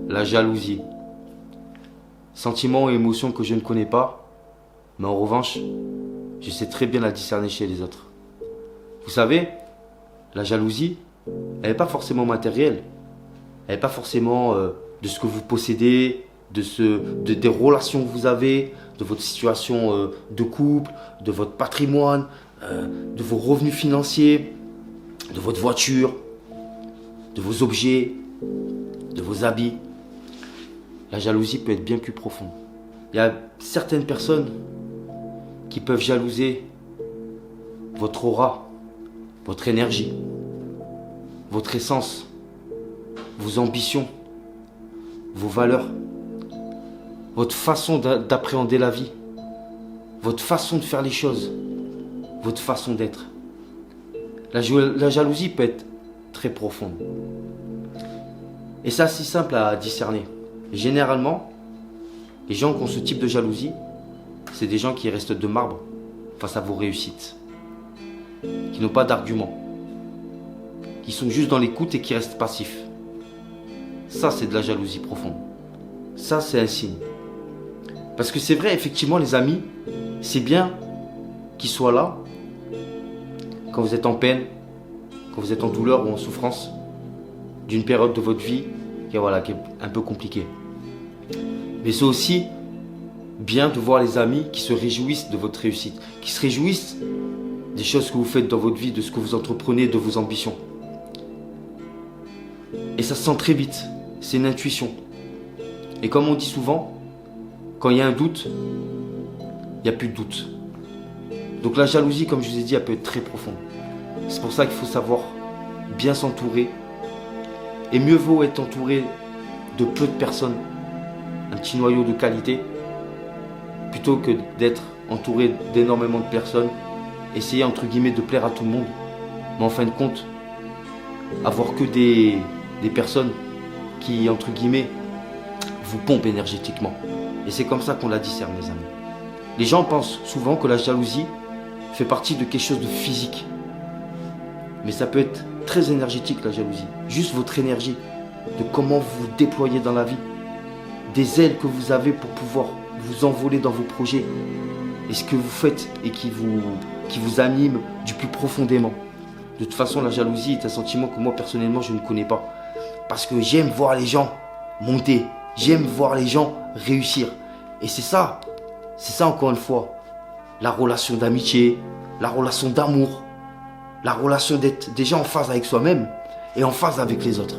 La jalousie. Sentiment et émotion que je ne connais pas, mais en revanche, je sais très bien la discerner chez les autres. Vous savez, la jalousie, elle n'est pas forcément matérielle. Elle n'est pas forcément de ce que vous possédez, des relations que vous avez, de votre situation de couple, de votre patrimoine, de vos revenus financiers, de votre voiture, de vos objets, de vos habits. La jalousie peut être bien plus profonde. Il y a certaines personnes qui peuvent jalouser votre aura, votre énergie, votre essence, vos ambitions, vos valeurs, votre façon d'appréhender la vie, votre façon de faire les choses, votre façon d'être. La jalousie peut être très profonde. Et c'est assez simple à discerner. Et généralement, les gens qui ont ce type de jalousie, c'est des gens qui restent de marbre face à vos réussites, qui n'ont pas d'arguments, qui sont juste dans l'écoute et qui restent passifs. Ça, c'est de la jalousie profonde. Ça, c'est un signe. Parce que c'est vrai, effectivement, les amis, c'est bien qu'ils soient là quand vous êtes en peine, quand vous êtes en douleur ou en souffrance d'une période de votre vie qui est un peu compliquée. Mais c'est aussi bien de voir les amis qui se réjouissent de votre réussite, qui se réjouissent des choses que vous faites dans votre vie, de ce que vous entreprenez, de vos ambitions. Et ça se sent très vite, c'est une intuition. Et comme on dit souvent, quand il y a un doute, il n'y a plus de doute. Donc la jalousie, comme je vous ai dit, elle peut être très profonde. C'est pour ça qu'il faut savoir bien s'entourer. Et mieux vaut être entouré de peu de personnes, un petit noyau de qualité, plutôt que d'être entouré d'énormément de personnes, essayer entre guillemets de plaire à tout le monde, mais en fin de compte, avoir que des personnes qui, entre guillemets, vous pompent énergétiquement. Et c'est comme ça qu'on la discerne, les amis. Les gens pensent souvent que la jalousie fait partie de quelque chose de physique. Mais ça peut être très énergétique, la jalousie. Juste votre énergie, de comment vous vous déployez dans la vie, des ailes que vous avez pour pouvoir vous envoler dans vos projets, et ce que vous faites et qui vous anime du plus profondément. De toute façon, la jalousie est un sentiment que moi, personnellement, je ne connais pas. Parce que j'aime voir les gens monter, j'aime voir les gens réussir. Et c'est ça encore une fois, la relation d'amitié, la relation d'amour, la relation d'être déjà en phase avec soi-même et en phase avec les autres.